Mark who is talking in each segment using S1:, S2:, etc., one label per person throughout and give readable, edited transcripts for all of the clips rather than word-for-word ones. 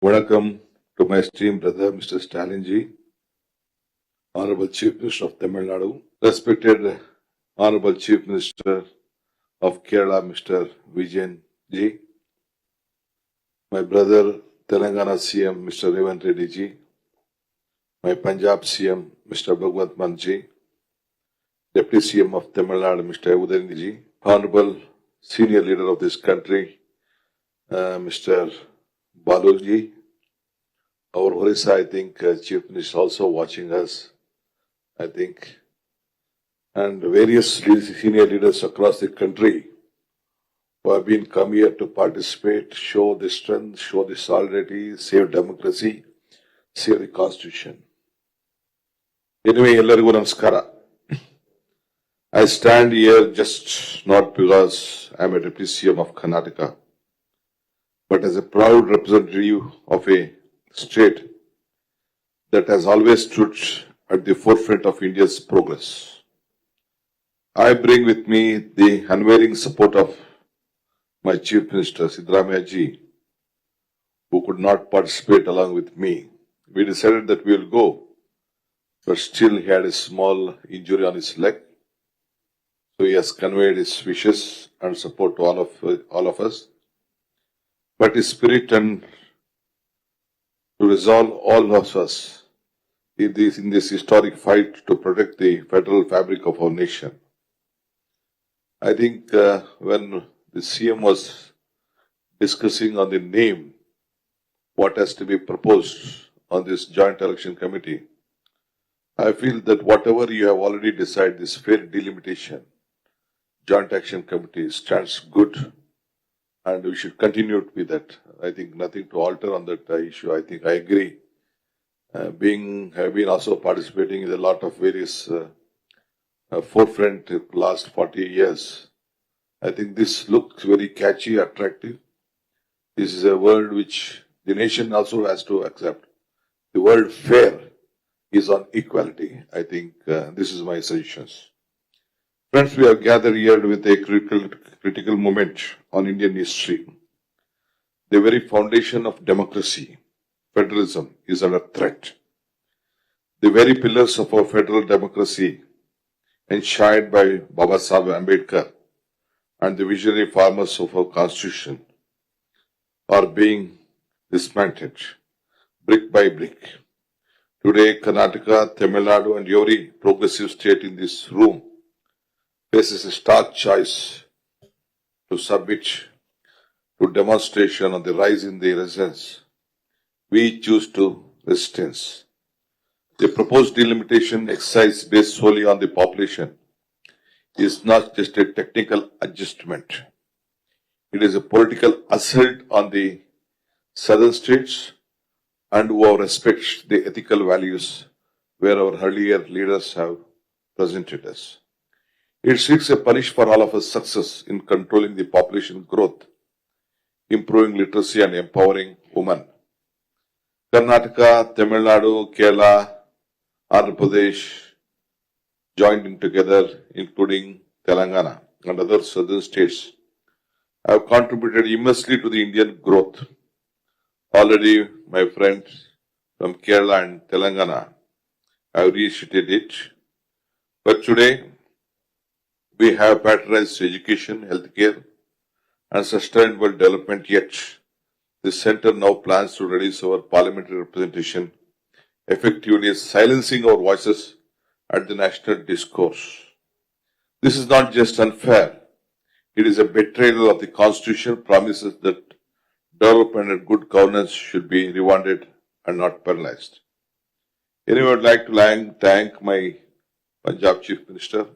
S1: Welcome to my esteemed brother, Mr. Stalin ji, Honorable Chief Minister of Tamil Nadu, respected Honorable Chief Minister of Kerala, Mr. Vijayan ji, my brother, Telangana CM, Mr. Revan Reddy ji, my Punjab CM, Mr. Bhagwant Mann ji, Deputy CM of Tamil Nadu, Mr. Udayanidhi ji, Honorable Senior Leader of this country, Mr. Baluji, our Orissa, I think, Chief Minister also watching us, I think, and various senior leaders across the country who have been come here to participate, show the strength, show the solidarity, save democracy, save the constitution. Anyway, ellarigu namaskara. I stand here just not because I am a deputy CM of Karnataka, but as a proud representative of a state that has always stood at the forefront of India's progress. I bring with me the unwavering support of my Chief Minister, Siddaramaiah ji, who could not participate along with me. We decided that we will go, but still he had a small injury on his leg. So he has conveyed his wishes and support to all of us. But his spirit and to resolve all of us in this historic fight to protect the federal fabric of our nation. I think when the CM was discussing on the name, what has to be proposed on this joint election committee, I feel that whatever you have already decided, this fair delimitation, joint action committee stands good, and we should continue to be that. I think nothing to alter on that issue. I think I agree. Have been also participating in a lot of various forefront last 40 years. I think this looks very catchy, attractive. This is a word which the nation also has to accept. The word fair is on equality. I think this is my suggestions. Friends, we have gathered here with a critical moment on Indian history. The very foundation of democracy, federalism, is under threat. The very pillars of our federal democracy, enshrined by Baba Sahib Ambedkar and the visionary farmers of our constitution, are being dismantled brick by brick. Today, Karnataka, Tamil Nadu, and every progressive state in this room faces a stark choice to submit to demonstration on the rise in the resistance. We choose to resistance. The proposed delimitation exercise based solely on the population is not just a technical adjustment. It is a political assault on the southern states and who respect the ethical values where our earlier leaders have presented us. It seeks a punish for all of us success in controlling the population growth, improving literacy and empowering women. Karnataka, Tamil Nadu, Kerala, Andhra Pradesh joined together, including Telangana and other southern states, have contributed immensely to the Indian growth. Already, my friends from Kerala and Telangana have reiterated it. But today, we have patronized education, healthcare, and sustainable development, yet the centre now plans to reduce our parliamentary representation, effectively silencing our voices at the national discourse. This is not just unfair, it is a betrayal of the constitution, promises that development and good governance should be rewarded and not penalized. Anyway, I would like to thank my Punjab Chief Minister.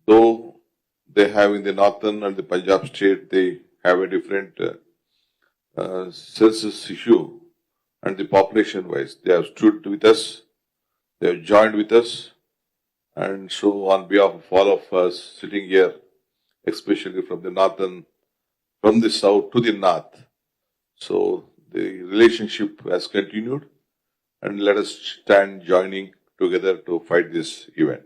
S1: Though they have in the northern and the Punjab state, they have a different census issue, and the population wise, they have stood with us, they have joined with us, and so on behalf of all of us sitting here, especially from the northern, from the south to the north, so the relationship has continued, and let us stand joining together to fight this event.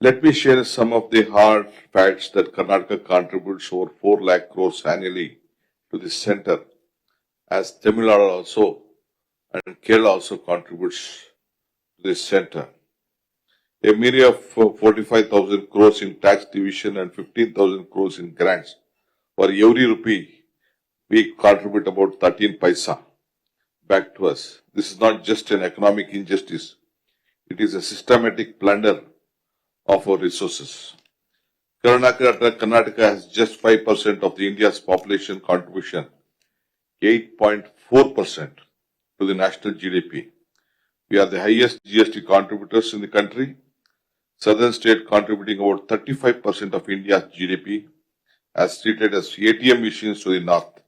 S1: Let me share some of the hard facts that Karnataka contributes over 4 lakh crores annually to the center as Tamil Nadu also and Kerala also contributes to this center. A myriad of 45,000 crores in tax division and 15,000 crores in grants. For every rupee, we contribute about 13 paisa back to us. This is not just an economic injustice. It is a systematic plunder of our resources. Karnataka has just 5% of the India's population contribution, 8.4% to the national GDP. We are the highest GST contributors in the country. Southern state contributing about 35% of India's GDP, as treated as ATM machines to the north.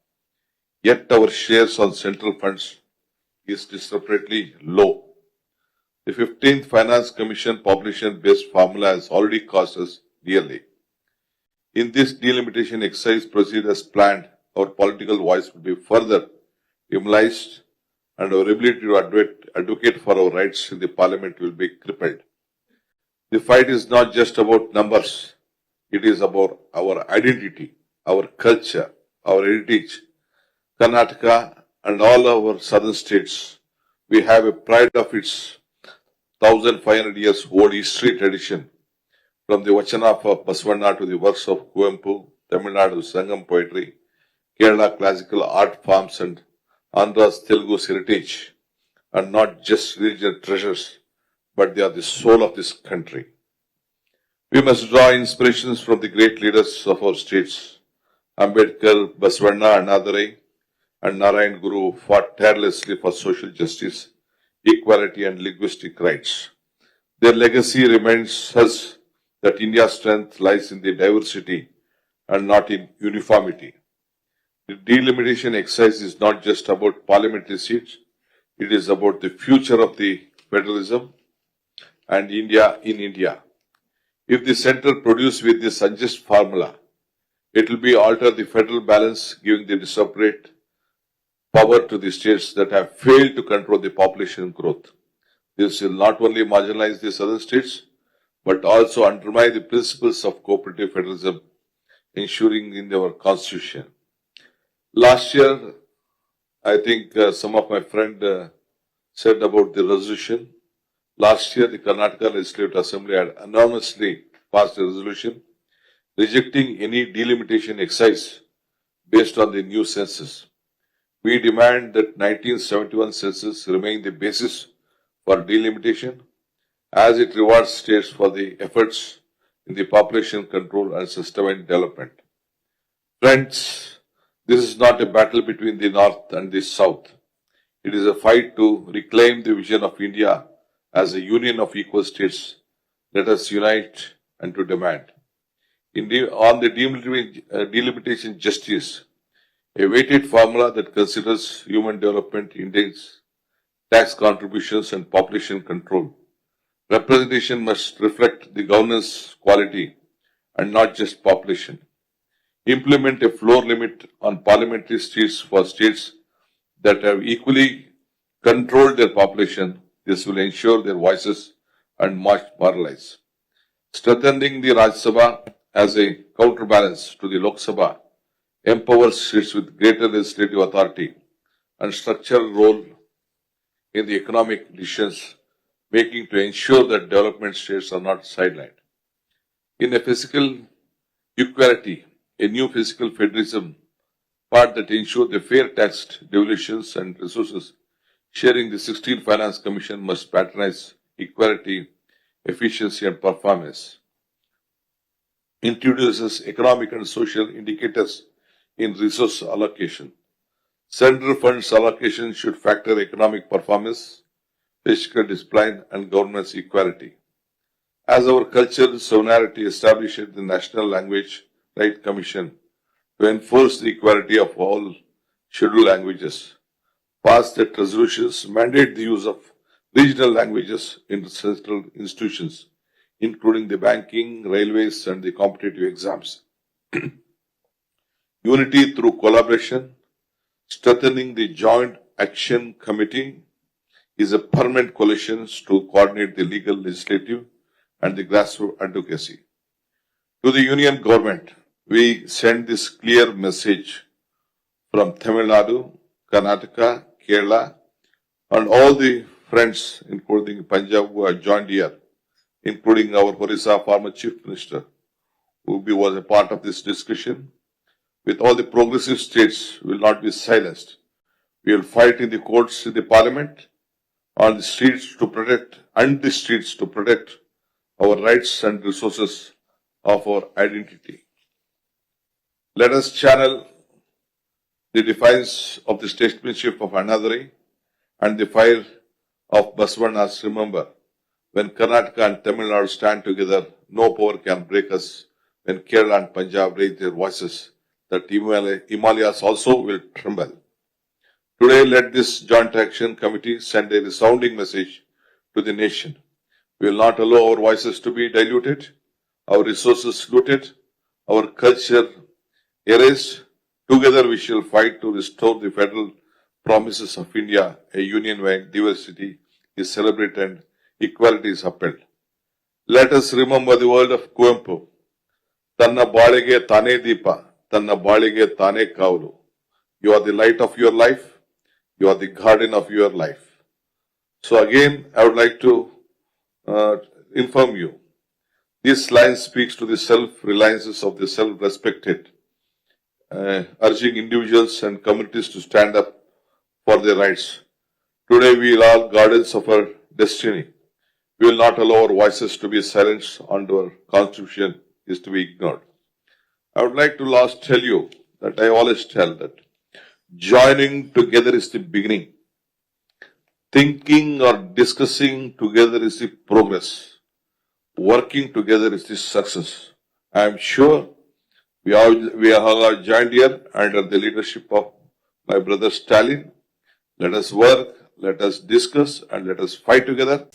S1: Yet our shares on central funds is disproportionately low. The 15th Finance Commission population-based formula has already cost us dearly. In this delimitation exercise proceed as planned, our political voice will be further immunized and our ability to advocate for our rights in the parliament will be crippled. The fight is not just about numbers. It is about our identity, our culture, our heritage. Karnataka and all our southern states, we have a pride of its 1,500 years old history tradition. From the Vachana of Basavanna to the works of Kuvempu, Tamil Nadu Sangam poetry, Kerala classical art forms and Andhra's Telugu's heritage are not just regional treasures, but they are the soul of this country. We must draw inspirations from the great leaders of our states. Ambedkar, Basavanna, Annadurai, and Narayan Guru fought tirelessly for social justice, equality, and linguistic rights. Their legacy reminds us that India's strength lies in the diversity and not in uniformity. The delimitation exercise is not just about parliamentary seats, it is about the future of the federalism and India in India. If the center produces with this unjust formula, it will be alter the federal balance, giving the disparate power to the states that have failed to control the population growth. This will not only marginalize the southern states, but also undermine the principles of cooperative federalism, ensuring in our constitution. Last year, I think some of my friends said about the resolution. Last year, the Karnataka Legislative Assembly had unanimously passed a resolution rejecting any delimitation exercise based on the new census. We demand that 1971 census remain the basis for delimitation as it rewards states for the efforts in the population control and sustained development. Friends, this is not a battle between the North and the South. It is a fight to reclaim the vision of India as a union of equal states. Let us unite and to demand. On the delimitation justice, a weighted formula that considers human development index, tax contributions and population control. Representation must reflect the governance quality and not just population. Implement a floor limit on parliamentary seats for states that have equally controlled their population. This will ensure their voices are much marginalized. Strengthening the Rajya Sabha as a counterbalance to the Lok Sabha empowers states with greater legislative authority and structural role in the economic decisions making to ensure that development states are not sidelined. In a fiscal equality, a new fiscal federalism part that ensures the fair tax devolutions and resources sharing, the 16th Finance Commission must patronize equality, efficiency and performance. Introduces economic and social indicators in resource allocation. Central funds allocation should factor economic performance, fiscal discipline and governance equality. As our cultural sovereignty established the National Language Right Commission to enforce the equality of all scheduled languages, passed that resolutions mandate the use of regional languages in central institutions, including the banking, railways, and the competitive exams. Unity through collaboration, strengthening the Joint Action Committee is a permanent coalition to coordinate the legal, legislative, and the grassroots advocacy. To the Union Government, we send this clear message from Tamil Nadu, Karnataka, Kerala, and all the friends, including Punjab, who are joined here, including our Orissa former Chief Minister, who was a part of this discussion. With all the progressive states, we will not be silenced. We will fight in the courts, in the parliament, on the streets to protect, our rights and resources of our identity. Let us channel the defiance of the statesmanship of Annaduri and the fire of Basavana's remember. When Karnataka and Tamil Nadu stand together, no power can break us. When Kerala and Punjab raise their voices, the Himalayas also will tremble. Today, let this joint action committee send a resounding message to the nation. We will not allow our voices to be diluted, our resources looted, our culture erased. Together we shall fight to restore the federal promises of India, a union where diversity is celebrated and equality is upheld. Let us remember the word of Kuempu. Tanna balige tane deepa, tanna balige tane kavulu. You are the light of your life. You are the garden of your life. So again, I would like to inform you. This line speaks to the self-reliances of the self-respected, urging individuals and communities to stand up for their rights. Today we are all guardians of our destiny. We will not allow our voices to be silenced and our constitution is to be ignored. I would like to last tell you that I always tell that joining together is the beginning. Thinking or discussing together is the progress. Working together is the success. I am sure we are joined here under the leadership of my brother Stalin. Let us work, let us discuss, and let us fight together.